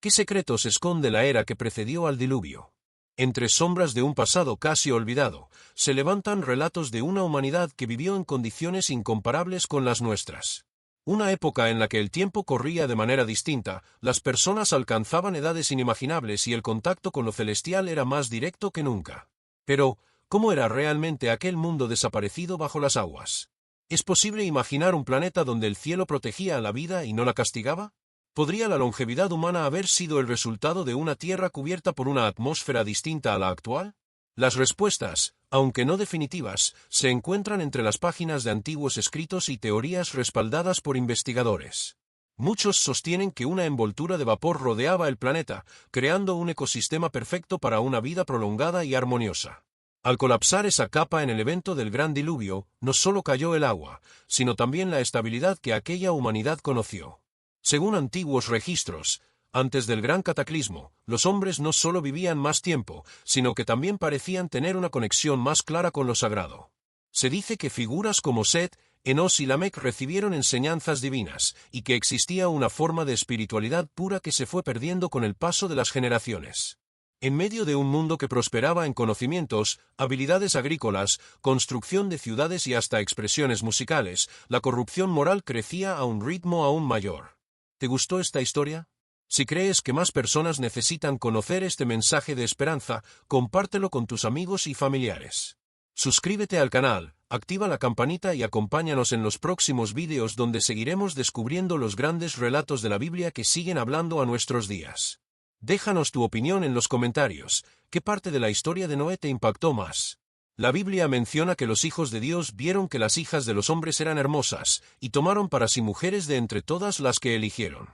¿Qué secretos esconde la era que precedió al diluvio? Entre sombras de un pasado casi olvidado, se levantan relatos de una humanidad que vivió en condiciones incomparables con las nuestras. Una época en la que el tiempo corría de manera distinta, las personas alcanzaban edades inimaginables y el contacto con lo celestial era más directo que nunca. Pero, ¿cómo era realmente aquel mundo desaparecido bajo las aguas? ¿Es posible imaginar un planeta donde el cielo protegía a la vida y no la castigaba? ¿Podría la longevidad humana haber sido el resultado de una Tierra cubierta por una atmósfera distinta a la actual? Las respuestas, aunque no definitivas, se encuentran entre las páginas de antiguos escritos y teorías respaldadas por investigadores. Muchos sostienen que una envoltura de vapor rodeaba el planeta, creando un ecosistema perfecto para una vida prolongada y armoniosa. Al colapsar esa capa en el evento del Gran Diluvio, no solo cayó el agua, sino también la estabilidad que aquella humanidad conoció. Según antiguos registros, antes del gran cataclismo, los hombres no solo vivían más tiempo, sino que también parecían tener una conexión más clara con lo sagrado. Se dice que figuras como Set, Enos y Lamec recibieron enseñanzas divinas, y que existía una forma de espiritualidad pura que se fue perdiendo con el paso de las generaciones. En medio de un mundo que prosperaba en conocimientos, habilidades agrícolas, construcción de ciudades y hasta expresiones musicales, la corrupción moral crecía a un ritmo aún mayor. ¿Te gustó esta historia? Si crees que más personas necesitan conocer este mensaje de esperanza, compártelo con tus amigos y familiares. Suscríbete al canal, activa la campanita y acompáñanos en los próximos vídeos donde seguiremos descubriendo los grandes relatos de la Biblia que siguen hablando a nuestros días. Déjanos tu opinión en los comentarios. ¿Qué parte de la historia de Noé te impactó más? La Biblia menciona que los hijos de Dios vieron que las hijas de los hombres eran hermosas, y tomaron para sí mujeres de entre todas las que eligieron.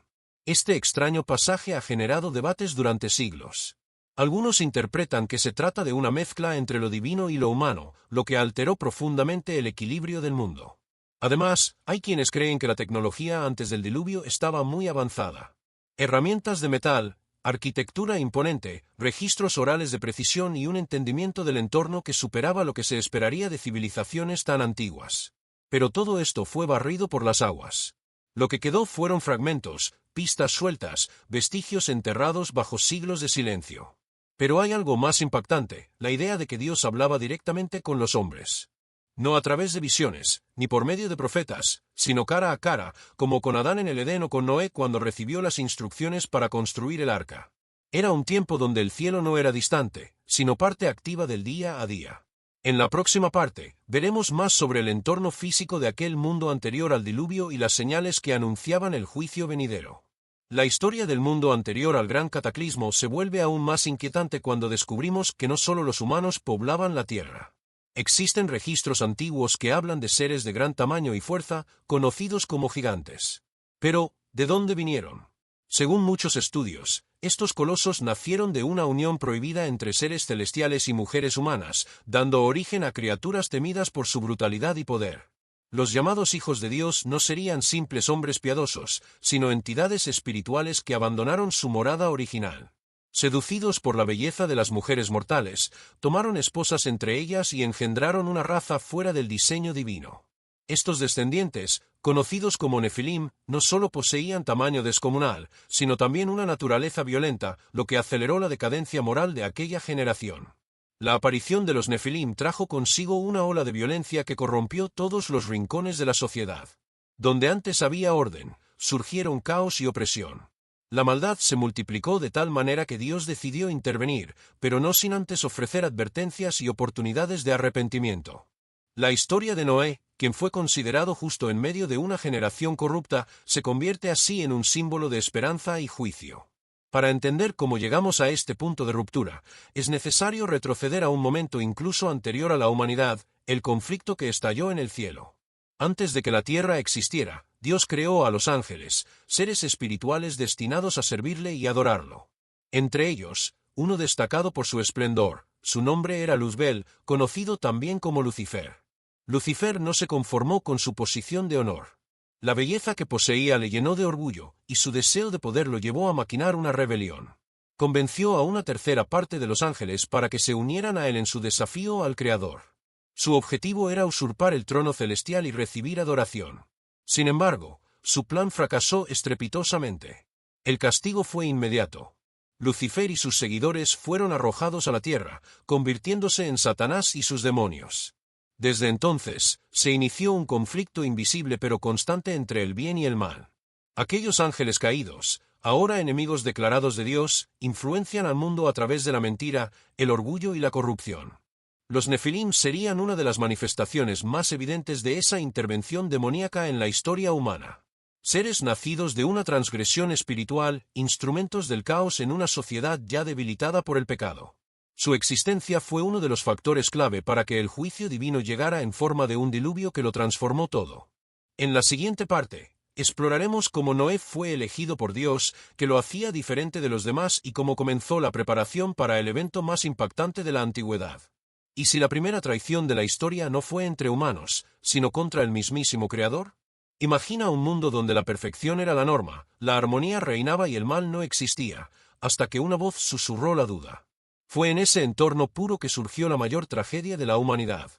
Este extraño pasaje ha generado debates durante siglos. Algunos interpretan que se trata de una mezcla entre lo divino y lo humano, lo que alteró profundamente el equilibrio del mundo. Además, hay quienes creen que la tecnología antes del diluvio estaba muy avanzada. Herramientas de metal, arquitectura imponente, registros orales de precisión y un entendimiento del entorno que superaba lo que se esperaría de civilizaciones tan antiguas. Pero todo esto fue barrido por las aguas. Lo que quedó fueron fragmentos, pistas sueltas, vestigios enterrados bajo siglos de silencio. Pero hay algo más impactante, la idea de que Dios hablaba directamente con los hombres. No a través de visiones, ni por medio de profetas, sino cara a cara, como con Adán en el Edén o con Noé cuando recibió las instrucciones para construir el arca. Era un tiempo donde el cielo no era distante, sino parte activa del día a día. En la próxima parte, veremos más sobre el entorno físico de aquel mundo anterior al diluvio y las señales que anunciaban el juicio venidero. La historia del mundo anterior al gran cataclismo se vuelve aún más inquietante cuando descubrimos que no solo los humanos poblaban la tierra. Existen registros antiguos que hablan de seres de gran tamaño y fuerza, conocidos como gigantes. Pero, ¿de dónde vinieron? Según muchos estudios, estos colosos nacieron de una unión prohibida entre seres celestiales y mujeres humanas, dando origen a criaturas temidas por su brutalidad y poder. Los llamados hijos de Dios no serían simples hombres piadosos, sino entidades espirituales que abandonaron su morada original. Seducidos por la belleza de las mujeres mortales, tomaron esposas entre ellas y engendraron una raza fuera del diseño divino. Estos descendientes, conocidos como Nefilim, no solo poseían tamaño descomunal, sino también una naturaleza violenta, lo que aceleró la decadencia moral de aquella generación. La aparición de los Nefilim trajo consigo una ola de violencia que corrompió todos los rincones de la sociedad. Donde antes había orden, surgieron caos y opresión. La maldad se multiplicó de tal manera que Dios decidió intervenir, pero no sin antes ofrecer advertencias y oportunidades de arrepentimiento. La historia de Noé, quien fue considerado justo en medio de una generación corrupta, se convierte así en un símbolo de esperanza y juicio. Para entender cómo llegamos a este punto de ruptura, es necesario retroceder a un momento incluso anterior a la humanidad, el conflicto que estalló en el cielo. Antes de que la tierra existiera, Dios creó a los ángeles, seres espirituales destinados a servirle y adorarlo. Entre ellos, uno destacado por su esplendor, su nombre era Luzbel, conocido también como Lucifer. Lucifer no se conformó con su posición de honor. La belleza que poseía le llenó de orgullo, y su deseo de poder lo llevó a maquinar una rebelión. Convenció a una tercera parte de los ángeles para que se unieran a él en su desafío al Creador. Su objetivo era usurpar el trono celestial y recibir adoración. Sin embargo, su plan fracasó estrepitosamente. El castigo fue inmediato. Lucifer y sus seguidores fueron arrojados a la tierra, convirtiéndose en Satanás y sus demonios. Desde entonces, se inició un conflicto invisible pero constante entre el bien y el mal. Aquellos ángeles caídos, ahora enemigos declarados de Dios, influencian al mundo a través de la mentira, el orgullo y la corrupción. Los Nefilim serían una de las manifestaciones más evidentes de esa intervención demoníaca en la historia humana. Seres nacidos de una transgresión espiritual, instrumentos del caos en una sociedad ya debilitada por el pecado. Su existencia fue uno de los factores clave para que el juicio divino llegara en forma de un diluvio que lo transformó todo. En la siguiente parte, exploraremos cómo Noé fue elegido por Dios, que lo hacía diferente de los demás y cómo comenzó la preparación para el evento más impactante de la antigüedad. ¿Y si la primera traición de la historia no fue entre humanos, sino contra el mismísimo Creador? Imagina un mundo donde la perfección era la norma, la armonía reinaba y el mal no existía, hasta que una voz susurró la duda. Fue en ese entorno puro que surgió la mayor tragedia de la humanidad.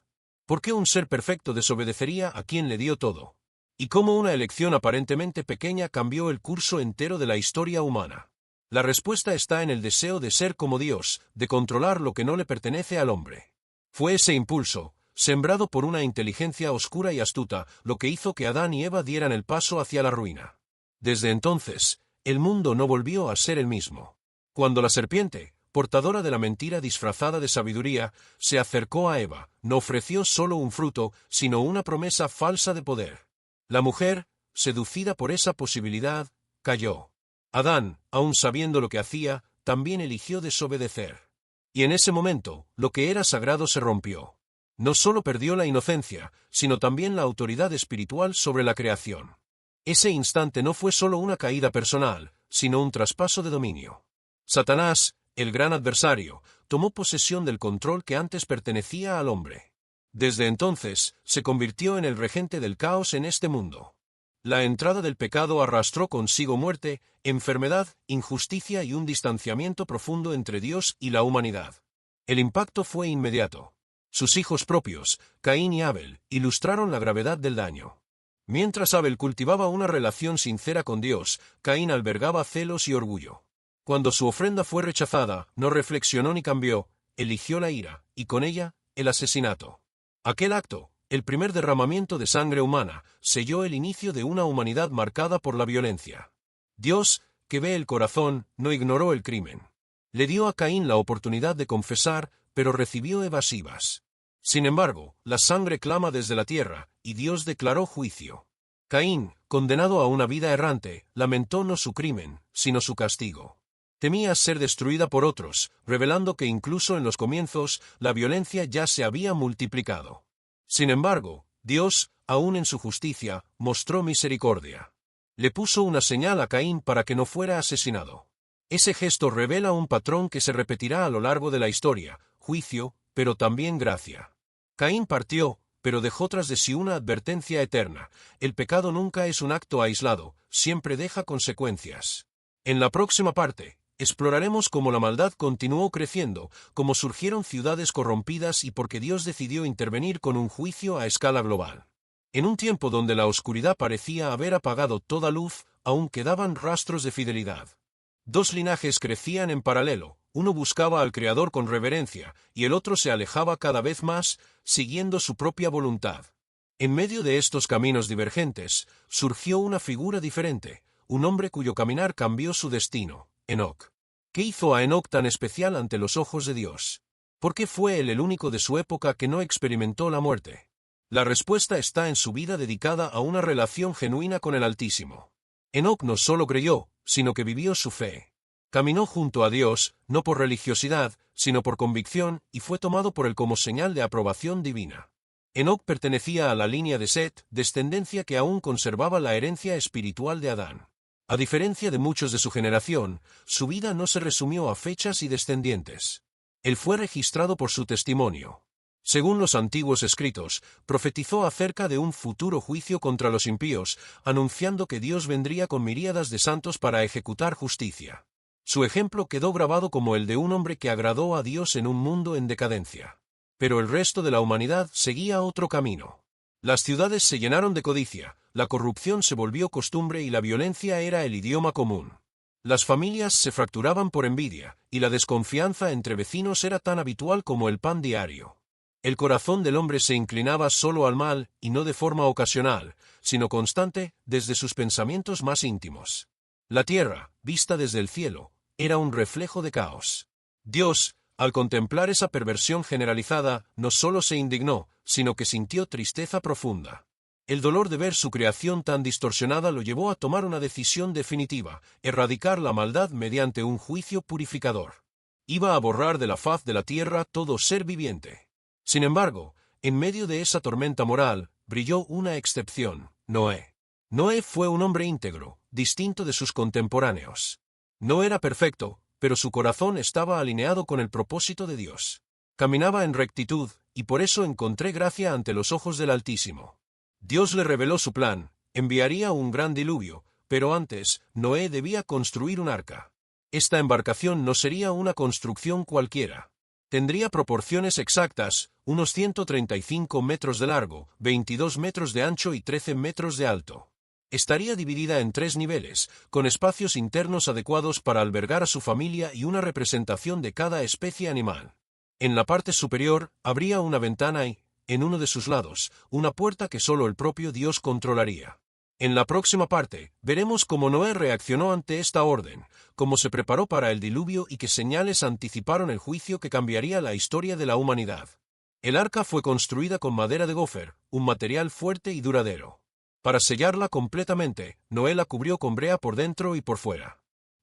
¿Por qué un ser perfecto desobedecería a quien le dio todo? ¿Y cómo una elección aparentemente pequeña cambió el curso entero de la historia humana? La respuesta está en el deseo de ser como Dios, de controlar lo que no le pertenece al hombre. Fue ese impulso, sembrado por una inteligencia oscura y astuta, lo que hizo que Adán y Eva dieran el paso hacia la ruina. Desde entonces, el mundo no volvió a ser el mismo. Cuando la serpiente, portadora de la mentira disfrazada de sabiduría, se acercó a Eva, no ofreció solo un fruto, sino una promesa falsa de poder. La mujer, seducida por esa posibilidad, cayó. Adán, aun sabiendo lo que hacía, también eligió desobedecer. Y en ese momento, lo que era sagrado se rompió. No solo perdió la inocencia, sino también la autoridad espiritual sobre la creación. Ese instante no fue solo una caída personal, sino un traspaso de dominio. Satanás, el gran adversario, tomó posesión del control que antes pertenecía al hombre. Desde entonces, se convirtió en el regente del caos en este mundo. La entrada del pecado arrastró consigo muerte, enfermedad, injusticia y un distanciamiento profundo entre Dios y la humanidad. El impacto fue inmediato. Sus hijos propios, Caín y Abel, ilustraron la gravedad del daño. Mientras Abel cultivaba una relación sincera con Dios, Caín albergaba celos y orgullo. Cuando su ofrenda fue rechazada, no reflexionó ni cambió, eligió la ira, y con ella, el asesinato. Aquel acto, el primer derramamiento de sangre humana, selló el inicio de una humanidad marcada por la violencia. Dios, que ve el corazón, no ignoró el crimen. Le dio a Caín la oportunidad de confesar, pero recibió evasivas. Sin embargo, la sangre clama desde la tierra, y Dios declaró juicio. Caín, condenado a una vida errante, lamentó no su crimen, sino su castigo. Temía ser destruida por otros, revelando que incluso en los comienzos, la violencia ya se había multiplicado. Sin embargo, Dios, aun en su justicia, mostró misericordia. Le puso una señal a Caín para que no fuera asesinado. Ese gesto revela un patrón que se repetirá a lo largo de la historia, juicio, pero también gracia. Caín partió, pero dejó tras de sí una advertencia eterna: el pecado nunca es un acto aislado, siempre deja consecuencias. En la próxima parte, exploraremos cómo la maldad continuó creciendo, cómo surgieron ciudades corrompidas y por qué Dios decidió intervenir con un juicio a escala global. En un tiempo donde la oscuridad parecía haber apagado toda luz, aún quedaban rastros de fidelidad. Dos linajes crecían en paralelo, uno buscaba al Creador con reverencia, y el otro se alejaba cada vez más, siguiendo su propia voluntad. En medio de estos caminos divergentes, surgió una figura diferente, un hombre cuyo caminar cambió su destino: Enoc. ¿Qué hizo a Enoc tan especial ante los ojos de Dios? ¿Por qué fue él el único de su época que no experimentó la muerte? La respuesta está en su vida dedicada a una relación genuina con el Altísimo. Enoc no solo creyó, sino que vivió su fe. Caminó junto a Dios, no por religiosidad, sino por convicción, y fue tomado por él como señal de aprobación divina. Enoc pertenecía a la línea de Set, descendencia que aún conservaba la herencia espiritual de Adán. A diferencia de muchos de su generación, su vida no se resumió a fechas y descendientes. Él fue registrado por su testimonio. Según los antiguos escritos, profetizó acerca de un futuro juicio contra los impíos, anunciando que Dios vendría con miríadas de santos para ejecutar justicia. Su ejemplo quedó grabado como el de un hombre que agradó a Dios en un mundo en decadencia. Pero el resto de la humanidad seguía otro camino. Las ciudades se llenaron de codicia, la corrupción se volvió costumbre y la violencia era el idioma común. Las familias se fracturaban por envidia, y la desconfianza entre vecinos era tan habitual como el pan diario. El corazón del hombre se inclinaba solo al mal, y no de forma ocasional, sino constante, desde sus pensamientos más íntimos. La tierra, vista desde el cielo, era un reflejo de caos. Dios, al contemplar esa perversión generalizada, no solo se indignó, sino que sintió tristeza profunda. El dolor de ver su creación tan distorsionada lo llevó a tomar una decisión definitiva: erradicar la maldad mediante un juicio purificador. Iba a borrar de la faz de la tierra todo ser viviente. Sin embargo, en medio de esa tormenta moral, brilló una excepción: Noé. Noé fue un hombre íntegro, distinto de sus contemporáneos. No era perfecto, pero su corazón estaba alineado con el propósito de Dios. Caminaba en rectitud, y por eso encontré gracia ante los ojos del Altísimo. Dios le reveló su plan: enviaría un gran diluvio, pero antes, Noé debía construir un arca. Esta embarcación no sería una construcción cualquiera. Tendría proporciones exactas: unos 135 metros de largo, 22 metros de ancho y 13 metros de alto. Estaría dividida en 3 niveles, con espacios internos adecuados para albergar a su familia y una representación de cada especie animal. En la parte superior, habría una ventana y, en uno de sus lados, una puerta que solo el propio Dios controlaría. En la próxima parte, veremos cómo Noé reaccionó ante esta orden, cómo se preparó para el diluvio y qué señales anticiparon el juicio que cambiaría la historia de la humanidad. El arca fue construida con madera de gofer, un material fuerte y duradero. Para sellarla completamente, Noé la cubrió con brea por dentro y por fuera.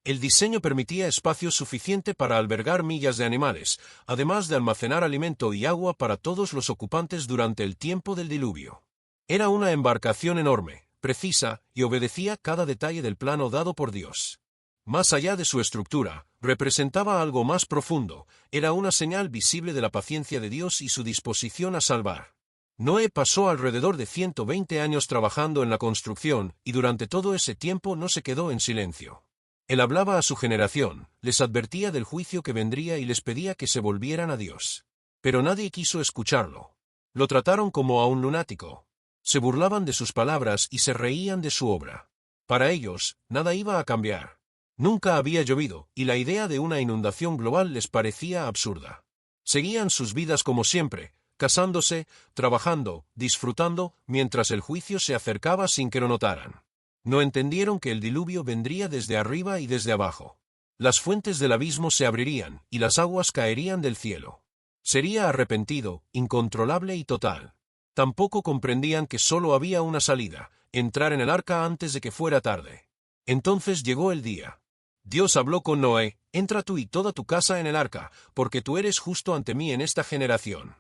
El diseño permitía espacio suficiente para albergar millas de animales, además de almacenar alimento y agua para todos los ocupantes durante el tiempo del diluvio. Era una embarcación enorme, precisa, y obedecía cada detalle del plano dado por Dios. Más allá de su estructura, representaba algo más profundo: era una señal visible de la paciencia de Dios y su disposición a salvar. Noé pasó alrededor de 120 años trabajando en la construcción, y durante todo ese tiempo no se quedó en silencio. Él hablaba a su generación, les advertía del juicio que vendría y les pedía que se volvieran a Dios. Pero nadie quiso escucharlo. Lo trataron como a un lunático. Se burlaban de sus palabras y se reían de su obra. Para ellos, nada iba a cambiar. Nunca había llovido, y la idea de una inundación global les parecía absurda. Seguían sus vidas como siempre, casándose, trabajando, disfrutando, mientras el juicio se acercaba sin que lo notaran. No entendieron que el diluvio vendría desde arriba y desde abajo. Las fuentes del abismo se abrirían, y las aguas caerían del cielo. Sería arrepentido, incontrolable y total. Tampoco comprendían que solo había una salida: entrar en el arca antes de que fuera tarde. Entonces llegó el día. Dios habló con Noé: entra tú y toda tu casa en el arca, porque tú eres justo ante mí en esta generación.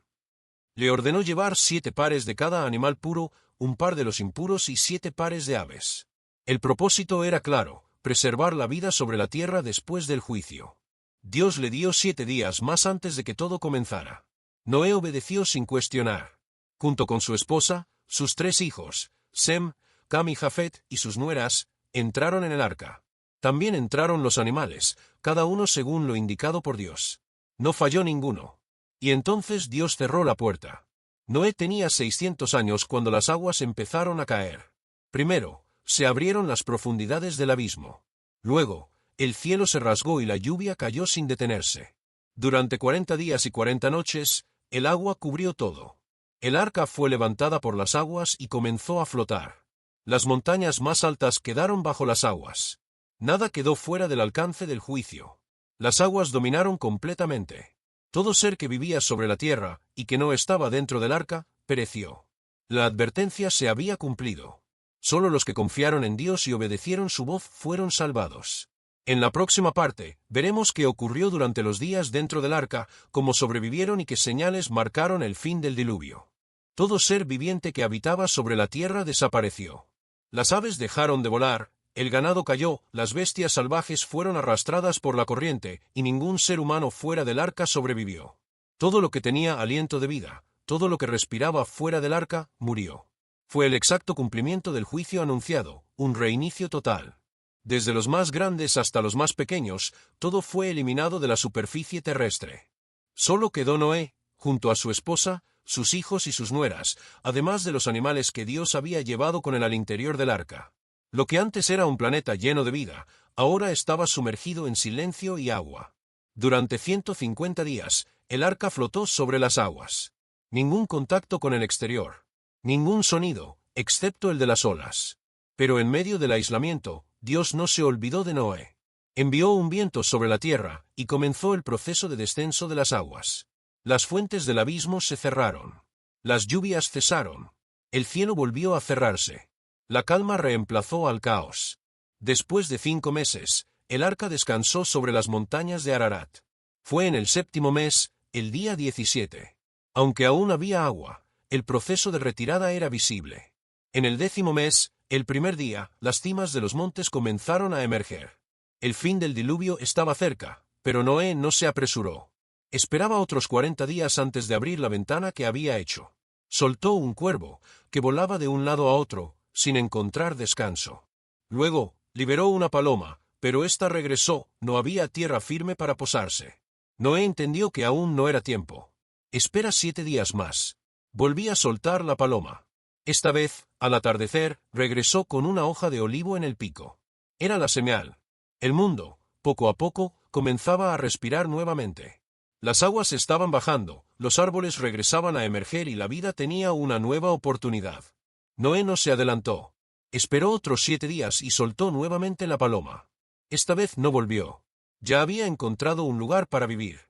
Le ordenó llevar 7 pares de cada animal puro, un par de los impuros y 7 pares de aves. El propósito era claro: preservar la vida sobre la tierra después del juicio. Dios le dio 7 días más antes de que todo comenzara. Noé obedeció sin cuestionar. Junto con su esposa, sus 3 hijos, Sem, Cam y Jafet, y sus nueras, entraron en el arca. También entraron los animales, cada uno según lo indicado por Dios. No falló ninguno. Y entonces Dios cerró la puerta. Noé tenía 600 años cuando las aguas empezaron a caer. Primero, se abrieron las profundidades del abismo. Luego, el cielo se rasgó y la lluvia cayó sin detenerse. Durante 40 días y 40 noches, el agua cubrió todo. El arca fue levantada por las aguas y comenzó a flotar. Las montañas más altas quedaron bajo las aguas. Nada quedó fuera del alcance del juicio. Las aguas dominaron completamente. Todo ser que vivía sobre la tierra, y que no estaba dentro del arca, pereció. La advertencia se había cumplido. Solo los que confiaron en Dios y obedecieron su voz fueron salvados. En la próxima parte, veremos qué ocurrió durante los días dentro del arca, cómo sobrevivieron y qué señales marcaron el fin del diluvio. Todo ser viviente que habitaba sobre la tierra desapareció. Las aves dejaron de volar, el ganado cayó, las bestias salvajes fueron arrastradas por la corriente, y ningún ser humano fuera del arca sobrevivió. Todo lo que tenía aliento de vida, todo lo que respiraba fuera del arca, murió. Fue el exacto cumplimiento del juicio anunciado, un reinicio total. Desde los más grandes hasta los más pequeños, todo fue eliminado de la superficie terrestre. Solo quedó Noé, junto a su esposa, sus hijos y sus nueras, además de los animales que Dios había llevado con él al interior del arca. Lo que antes era un planeta lleno de vida, ahora estaba sumergido en silencio y agua. Durante 150 días, el arca flotó sobre las aguas. Ningún contacto con el exterior. Ningún sonido, excepto el de las olas. Pero en medio del aislamiento, Dios no se olvidó de Noé. Envió un viento sobre la tierra, y comenzó el proceso de descenso de las aguas. Las fuentes del abismo se cerraron. Las lluvias cesaron. El cielo volvió a cerrarse. La calma reemplazó al caos. Después de 5 meses, el arca descansó sobre las montañas de Ararat. Fue en el 7º mes, el día 17. Aunque aún había agua, el proceso de retirada era visible. En el 10º mes, el primer día, las cimas de los montes comenzaron a emerger. El fin del diluvio estaba cerca, pero Noé no se apresuró. Esperaba otros 40 días antes de abrir la ventana que había hecho. Soltó un cuervo, que volaba de un lado a otro, sin encontrar descanso. Luego, liberó una paloma, pero ésta regresó, no había tierra firme para posarse. Noé entendió que aún no era tiempo. Espera 7 días más. Volví a soltar la paloma. Esta vez, al atardecer, regresó con una hoja de olivo en el pico. Era la señal. El mundo, poco a poco, comenzaba a respirar nuevamente. Las aguas estaban bajando, los árboles regresaban a emerger y la vida tenía una nueva oportunidad. Noé no se adelantó. Esperó otros 7 días y soltó nuevamente la paloma. Esta vez no volvió. Ya había encontrado un lugar para vivir.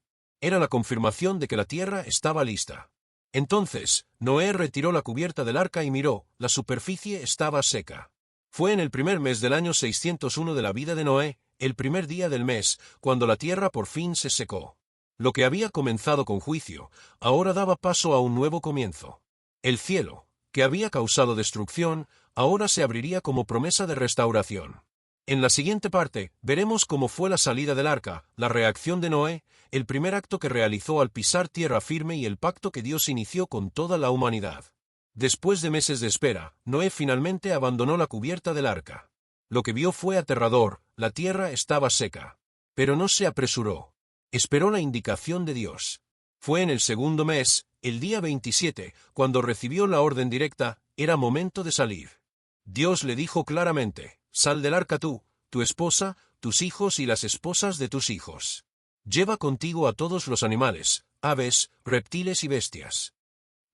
Era la confirmación de que la tierra estaba lista. Entonces, Noé retiró la cubierta del arca y miró, la superficie estaba seca. Fue en el primer mes del año 601 de la vida de Noé, el primer día del mes, cuando la tierra por fin se secó. Lo que había comenzado con juicio, ahora daba paso a un nuevo comienzo. El cielo, que había causado destrucción, ahora se abriría como promesa de restauración. En la siguiente parte, veremos cómo fue la salida del arca, la reacción de Noé, el primer acto que realizó al pisar tierra firme y el pacto que Dios inició con toda la humanidad. Después de meses de espera, Noé finalmente abandonó la cubierta del arca. Lo que vio fue aterrador, la tierra estaba seca. Pero no se apresuró. Esperó la indicación de Dios. Fue en el 2º mes, el día 27, cuando recibió la orden directa, era momento de salir. Dios le dijo claramente, sal del arca tú, tu esposa, tus hijos y las esposas de tus hijos. Lleva contigo a todos los animales, aves, reptiles y bestias.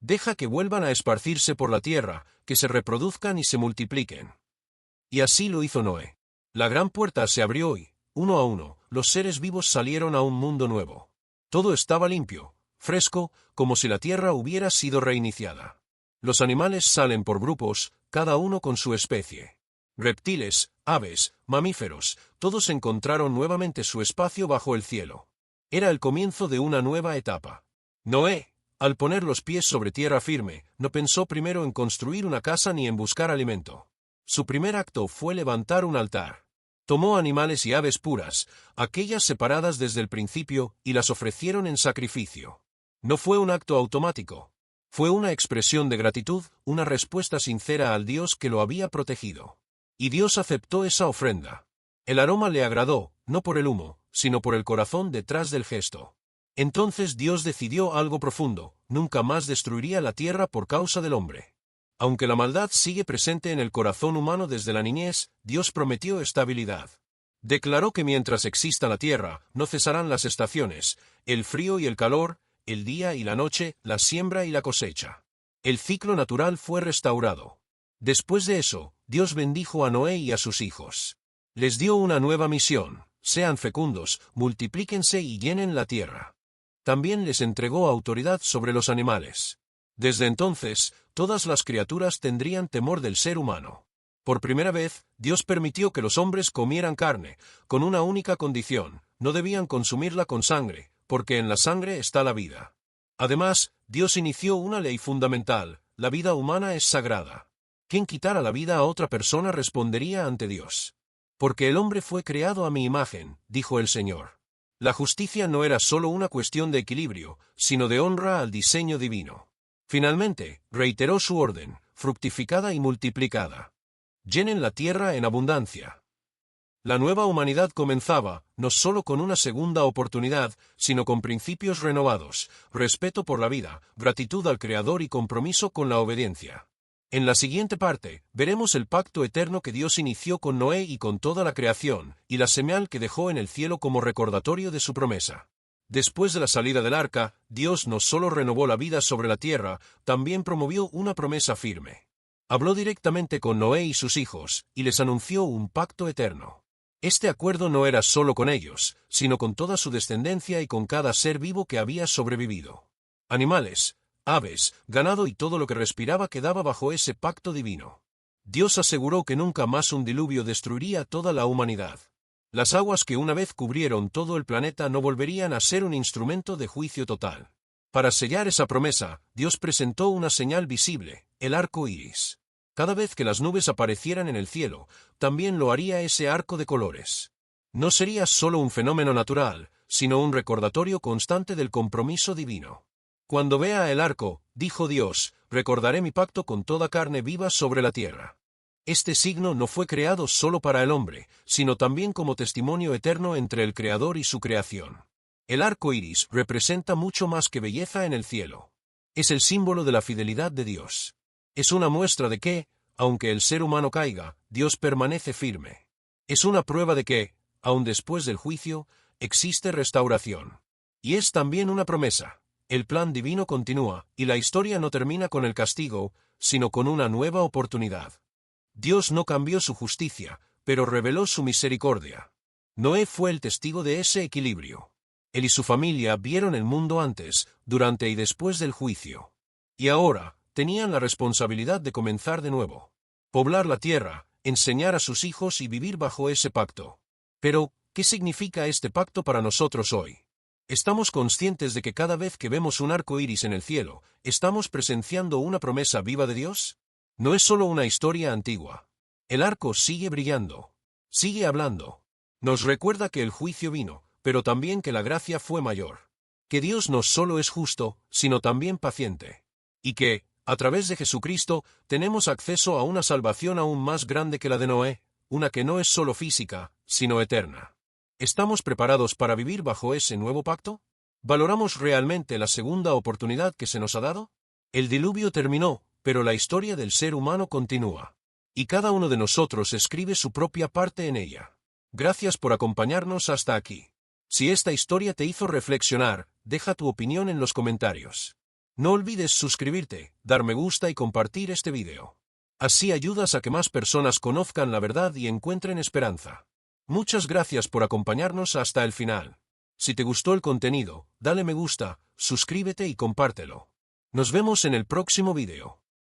Deja que vuelvan a esparcirse por la tierra, que se reproduzcan y se multipliquen. Y así lo hizo Noé. La gran puerta se abrió y, uno a uno, los seres vivos salieron a un mundo nuevo. Todo estaba limpio, fresco, como si la tierra hubiera sido reiniciada. Los animales salen por grupos, cada uno con su especie. Reptiles, aves, mamíferos, todos encontraron nuevamente su espacio bajo el cielo. Era el comienzo de una nueva etapa. Noé, al poner los pies sobre tierra firme, no pensó primero en construir una casa ni en buscar alimento. Su primer acto fue levantar un altar. Tomó animales y aves puras, aquellas separadas desde el principio, y las ofrecieron en sacrificio. No fue un acto automático. Fue una expresión de gratitud, una respuesta sincera al Dios que lo había protegido. Y Dios aceptó esa ofrenda. El aroma le agradó, no por el humo, sino por el corazón detrás del gesto. Entonces Dios decidió algo profundo, nunca más destruiría la tierra por causa del hombre. Aunque la maldad sigue presente en el corazón humano desde la niñez, Dios prometió estabilidad. Declaró que mientras exista la tierra, no cesarán las estaciones, el frío y el calor, el día y la noche, la siembra y la cosecha. El ciclo natural fue restaurado. Después de eso, Dios bendijo a Noé y a sus hijos. Les dio una nueva misión: sean fecundos, multiplíquense y llenen la tierra. También les entregó autoridad sobre los animales. Desde entonces, todas las criaturas tendrían temor del ser humano. Por primera vez, Dios permitió que los hombres comieran carne, con una única condición: no debían consumirla con sangre, porque en la sangre está la vida. Además, Dios inició una ley fundamental: la vida humana es sagrada. Quien quitara la vida a otra persona respondería ante Dios. Porque el hombre fue creado a mi imagen, dijo el Señor. La justicia no era solo una cuestión de equilibrio, sino de honra al diseño divino. Finalmente, reiteró su orden: fructificada y multiplicada. Llenen la tierra en abundancia. La nueva humanidad comenzaba, no solo con una segunda oportunidad, sino con principios renovados, respeto por la vida, gratitud al Creador y compromiso con la obediencia. En la siguiente parte, veremos el pacto eterno que Dios inició con Noé y con toda la creación, y la señal que dejó en el cielo como recordatorio de su promesa. Después de la salida del arca, Dios no solo renovó la vida sobre la tierra, también promovió una promesa firme. Habló directamente con Noé y sus hijos, y les anunció un pacto eterno. Este acuerdo no era solo con ellos, sino con toda su descendencia y con cada ser vivo que había sobrevivido. Animales, aves, ganado y todo lo que respiraba quedaba bajo ese pacto divino. Dios aseguró que nunca más un diluvio destruiría toda la humanidad. Las aguas que una vez cubrieron todo el planeta no volverían a ser un instrumento de juicio total. Para sellar esa promesa, Dios presentó una señal visible, el arco iris. Cada vez que las nubes aparecieran en el cielo, también lo haría ese arco de colores. No sería solo un fenómeno natural, sino un recordatorio constante del compromiso divino. Cuando vea el arco, dijo Dios, recordaré mi pacto con toda carne viva sobre la tierra. Este signo no fue creado solo para el hombre, sino también como testimonio eterno entre el Creador y su creación. El arco iris representa mucho más que belleza en el cielo. Es el símbolo de la fidelidad de Dios. Es una muestra de que, aunque el ser humano caiga, Dios permanece firme. Es una prueba de que, aun después del juicio, existe restauración. Y es también una promesa. El plan divino continúa, y la historia no termina con el castigo, sino con una nueva oportunidad. Dios no cambió su justicia, pero reveló su misericordia. Noé fue el testigo de ese equilibrio. Él y su familia vieron el mundo antes, durante y después del juicio. Y ahora, tenían la responsabilidad de comenzar de nuevo. Poblar la tierra, enseñar a sus hijos y vivir bajo ese pacto. Pero, ¿qué significa este pacto para nosotros hoy? ¿Estamos conscientes de que cada vez que vemos un arco iris en el cielo, estamos presenciando una promesa viva de Dios? No es solo una historia antigua. El arco sigue brillando. Sigue hablando. Nos recuerda que el juicio vino, pero también que la gracia fue mayor. Que Dios no solo es justo, sino también paciente. Y que, a través de Jesucristo, tenemos acceso a una salvación aún más grande que la de Noé, una que no es solo física, sino eterna. ¿Estamos preparados para vivir bajo ese nuevo pacto? ¿Valoramos realmente la segunda oportunidad que se nos ha dado? El diluvio terminó, pero la historia del ser humano continúa. Y cada uno de nosotros escribe su propia parte en ella. Gracias por acompañarnos hasta aquí. Si esta historia te hizo reflexionar, deja tu opinión en los comentarios. No olvides suscribirte, dar me gusta y compartir este video. Así ayudas a que más personas conozcan la verdad y encuentren esperanza. Muchas gracias por acompañarnos hasta el final. Si te gustó el contenido, dale me gusta, suscríbete y compártelo. Nos vemos en el próximo video.